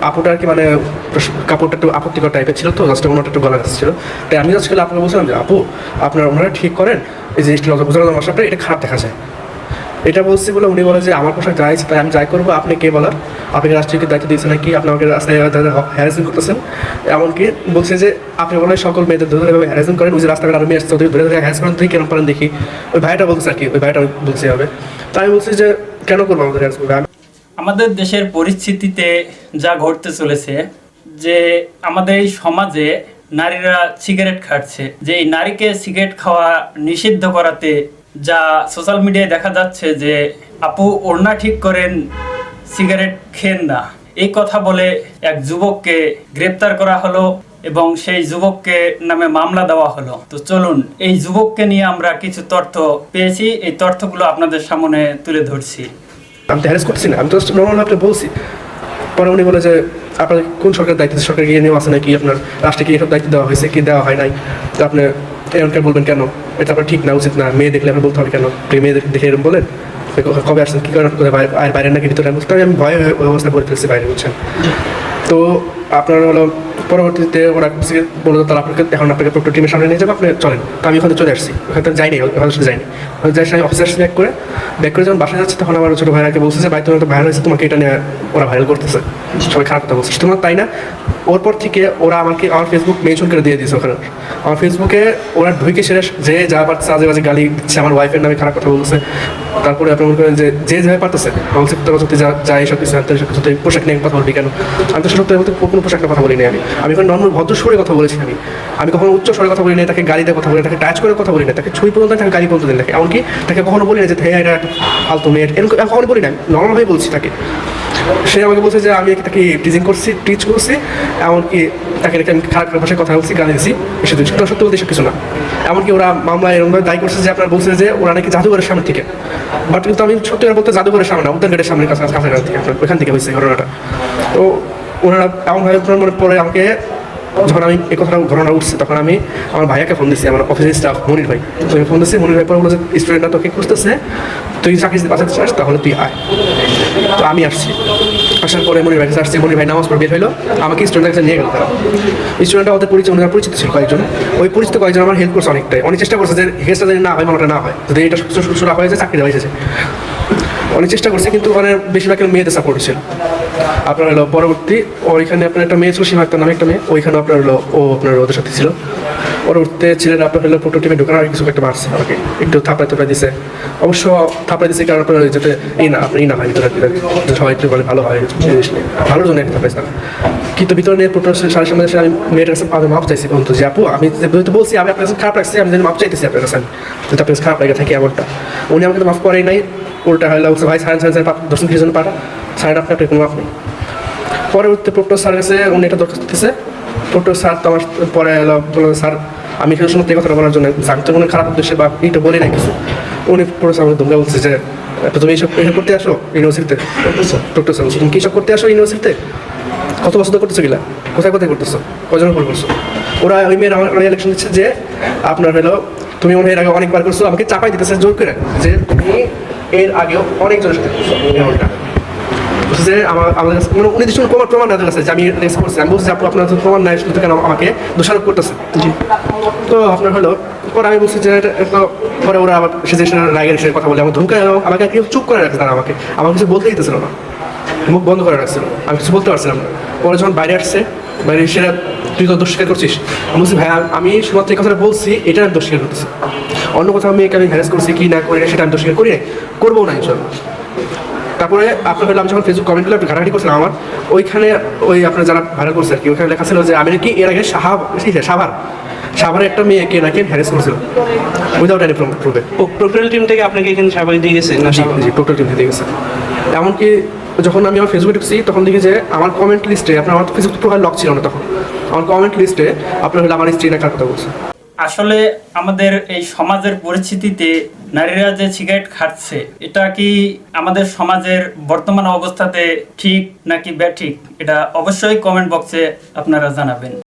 আপুটা আর কি মানে কাপড়টা একটু আপত্তিকর টাইপের ছিল, তো জাস্ট ওনাটা একটু গলা কাছে ছিল। তাই আমি জাস্ট খেলে আপনাকে বলছিলাম যে আপু ওনারা ঠিক করেন, এই জিনিসটা বোঝানো মশলাটা এটা খারাপ দেখা যায়। এটা বলছি বলে উনি বলে যে আমার পোশাক যাই তাই আমি যাই করবো, আপনি কে বলার, আপনাকে রাষ্ট্রীয় দায়িত্ব দিয়েছেন নাকি, আপনি আমাকে রাস্তায় হ্যারাসমেন্ট করতেছেন। এমনকি বলছে যে আপনি বলে সকল মেয়েদের ধরে ধরে হ্যারাসমেন্ট করেন, ওই যে রাস্তাঘাট আরো মেয়ে আসছে ওদের ধরে ধরে হ্যারাস করেন, তুই কেন পারেন দেখি। ওই ভাইটা বলছে আর কি, ওই ভাইটা বলছে হবে। তাই আমি বলছি যে কেন করবো আমাদের হ্যারাস করবে। আমাদের দেশের পরিস্থিতিতে যা ঘটতে চলেছে, যে আমাদের এই সমাজে নারীরা সিগারেট খাচ্ছে, যে এই নারীকে সিগারেট খাওয়া নিষিদ্ধ করাতে যা সোশ্যাল মিডিয়ায় দেখা যাচ্ছে যে আপু ওড়না ঠিক করেন, সিগারেট খেন না, এই কথা বলে এক যুবককে গ্রেপ্তার করা হলো এবং সেই যুবককে নামে মামলা দেওয়া হলো। তো চলুন এই যুবককে নিয়ে আমরা কিছু তথ্য পেয়েছি, এই তথ্যগুলো আপনাদের সামনে তুলে ধরছি। আমি তো হ্যারাস করছি না, আমি তো নর্মালভাবে বলছি। পরে উনি বলে যে আপনার কোন সরকারের দায়িত্ব, সরকার গিয়ে নেওয়া আছে নাকি, আপনার রাষ্ট্রে কি এসব দায়িত্ব দেওয়া হয়েছে কি দেওয়া হয় নাই, তো আপনি এরকম বলবেন কেন, এটা আপনার ঠিক না, উচিত না, মেয়ে দেখলে আপনার বলতে হবে কেন, মেয়ে দেখে এরকম বলেন, কবে আসছেন কী করেন, বাইরে নাকি ভিতরে, আমি ভয় ওই অবস্থা করে ফেলছি বাইরে, বুঝছেন। তো আপনার হলো পরবর্তীতে ওরা বললো তারা আপনাকে এখন আপনাকে প্রোটো টিমের সামনে নিয়ে যাবো, আপনি চলেন। তো আমি ওখানে চলে আসছি, ওখানে তো যাইনি, ওখানে সাথে যাইনি, যাই আমি অফিসার ব্যাক করে যখন বাসায় যাচ্ছে তখন আমার ছোটো ভাইরাকে বলছে যে ভাই তোমার তো ভাইরাল হয়েছে, তোমাকে এটা নিয়ে ওরা ভাইরাল করতেছে, সবাই খারাপ কথা বলছে। তোমার তাই না, ওর পর থেকে ওরা আমাকে আমার ফেসবুক মেনশন করে দিয়ে দিয়েছে। ওখানে আমার ফেসবুকে ওরা ঢুকে সেরে যে যা পারছে আজে বাজে গালি দিচ্ছে, আমার ওয়াইফের নামে খারাপ কথা বলছে। তারপরে আপনি মনে করেন যে যেভাবে পারতেছে বলছে সত্যি যা এইসব কিছু পোশাক নিয়ে কথা বলবি কেন, আমি তো সত্যি বলতে কোনো পোশাক নিয়ে কথা বলি না। আমি এখন নর্মাল ভদ্র স্বরে কথা বলেছি, আমি কখনো উচ্চ স্বরে কথা বলি না, তাকে গাড়িতে কথা বলি না, তাকে টাচ করে কথা বলি না, তাকে ছুঁই পর্যন্ত তাকে গাড়ি পর্যন্ত দিন থাকে, এমনকি তাকে কখনো বলি না যে হ্যাঁ এটা ফালতু মেয়ে, এরকম কখনো বলি না, নর্মালভাবে বলছি তাকে। সে আমাকে বলছে যে আমি তাকে টিচিং করছি, টিচ করছি, এমনকি তাকে আমি খারাপ ভাষায় কথা বলছি, গালি দিচ্ছি, এসে দিচ্ছি, সত্যি বলতে এসব কিছু না। এমনকি ওরা মামলা এরকমভাবে দায়ী করছে যে আপনার বলছে যে ওরা নাকি জাদুঘরের সামনে থেকে, বাট কিন্তু আমি সত্যি বলতে জাদুঘরের সামনে না, উদ্যান গেটের সামনে কাছাকাছি থেকে আপনার ওইখান থেকে হয়েছে ঘটনাটা। তো ওনারা এমনভাবে মনে পরে আমাকে, যখন আমি এই কথাটা ঘটনা উঠছে তখন আমি আমার ভাইয়াকে ফোন দিচ্ছি, আমার অফিসের স্টাফ মনির ভাই, তো আমি ফোন দিচ্ছি, মনির ভাই পরে বলে যে স্টুডেন্টরা তোকে খুঁজতেছে, তুই চাকরি যদি বাঁচাতে চাস তাহলে তুই আয়। তো আমি আসছি, আসার পরে মনির ভাইকে আসছি, মনির ভাই নামাজ পড়ে বের হইলো, আমাকে স্টুডেন্টের কাছে নিয়ে গেল। তারা স্টুডেন্টরা ওদের পরিচিত ছিল কয়েকজন, ওই পরিচিত কয়েকজন আমার হেল্প করছে অনেকটাই, অনেক চেষ্টা করছে যে হেসটা যদি না হয় মামলাটা না হয়, যদি এটা শুরু হয়ে যায় চাকরিটা হয়ে যায়, অনেক চেষ্টা করছে, কিন্তু ওখানে বেশিরভাগ মেয়েদের সাপোর্ট ছিল। আপনার হলো পরবর্তী ওইখানে আপনার একটা মেয়ে ছিল, সীমা আক্তার নামে একটা মেয়ে, ওইখানে আপনার হলো ও আপনার ওদের সাথে ছিল। পরবর্তীতে ছেলেরা আপনার হলো প্রোটো টিমে ঢোকার কিছু একটা মারছে আমাকে, একটু থাপড়াই দিছে, অবশ্য থাপড়াই দিছে কারণ আপনার যাতে এই না হয় ভিতরে, সবাই একটু বলে ভালো হয় জিনিস নিয়ে, ভালোর জন্য একটা থাপড়াইছে না। কিন্তু ভিতরে নিয়ে প্রোটো সাড়ে সামনে এসে আমি মেয়েটার কাছে আমি মাপ চাইছি, বলতো যে আপু আমি যেহেতু বলছি আমি আপনার কাছে খারাপ রাখছি, আমি যদি মাপ চাইতেছি আপনার কাছে, যদি আপনার কাছে খারাপ লাগে থাকে এমনটা, উনি আমাকে তো মাফ করেই নাই, উল্টা হলে বলছে ভাই সাড়ে দর্শন কিছু জন্য পাঠা সাড়ে আপনার কোনো মাফ নেই। পরবর্তী প্রোক্টর স্যার গেছে, উনি এটা দরখাস্ত দিতেছে, প্রোক্টর স্যার তো আমার পরে এলো বললো স্যার আমি এখানে সময় এই কথাটা বলার জন্য আমি তো কোনো খারাপ উদ্দেশ্যে বা এইটা বলি না কিছু, উনি প্রোক্টর আমাকে ধমকা বলছে যে তুমি এইসব করতে আসো ইউনিভার্সিটিতে, প্রোক্টর স্যার তুমি কি সব করতে আসো ইউনিভার্সিটিতে, কত বছর করতেছো গিলা, কোথায় করতেছো, কজন ফোন করছো। ওরা ওই মেয়ের আমার ইলেকশন দিচ্ছে যে আপনার হলো তুমি মনে এর আগে অনেকবার করছো, আমাকে চাপাই দিতেছে জোর করে যে তুমি এর আগেও অনেকজনের সাথে করছো এমনটা, যে আমাদের কাছে কোনো নির্দিষ্ট প্রমাণ না আছে যে আমি রেস করছি, আমি বলছি আপু আপনার প্রমাণ নাই শুধু কেন আমাকে দোষারোপ করতেছে। তো আপনার হলো পরে আমি বলছি যে পরে ওরা আবার রাগের বিষয়ে কথা বলে আমার ধমকা, আমাকে চুপ করে রাখছে, তারা আমার কিছু বলতে দিতেছিল না, মুখ বন্ধ করে রাখছিল, আমি কিছু বলতে পারছিলাম না। পরে যখন বাইরে আসছে, বাইরে এসে তুই তো দোষ স্বীকার করছিস, আমি বলছি ভাই আমি শুধুমাত্র এই কথাটা বলছি, এটা আমি দোষ স্বীকার করতেছি, অন্য কোথাও মেয়েকে আমি হ্যারাস করছি কি না করি সেটা আমি দোষ স্বীকার করি না, করবো না ইনশাল্লাহ। তারপরে আপনার হলো আমি যখন ফেসবুক কমেন্টগুলো আপনি ঘাটাঘাটি করছিলাম আমার ওইখানে, ওই আপনার যারা ভাইরাল করছে আর কি, ওইখানে লেখা ছিল যে আমি নাকি এর আগে সাভারে একটা মেয়েকে নাকি হ্যারাস করেছিল উইদাউট এনি প্রুফে। প্রোক্টর টিম থেকে আপনাকে এখানে সাভারে দিয়ে গেছে না? জি প্রোক্টর টিম থেকে গেছে। এমনকি যখন আমি আমার ফেসবুকে ঢুকছি তখন দেখি যে আমার কমেন্ট লিস্টে আপনার, আমার ফেসবুক প্রোফাইল লক ছিল না তখন, আমার কমেন্ট লিস্টে আপনার হলো আমার স্ত্রী না কার কথা বলছে। আসলে আমাদের এই সমাজের পরিস্থিতিতে নারীরা যে সিগারেট খাচ্ছে, এটা কি আমাদের সমাজের বর্তমান অবস্থাতে ঠিক নাকি ব্যাঠিক, এটা অবশ্যই কমেন্ট বক্সে আপনারা জানাবেন।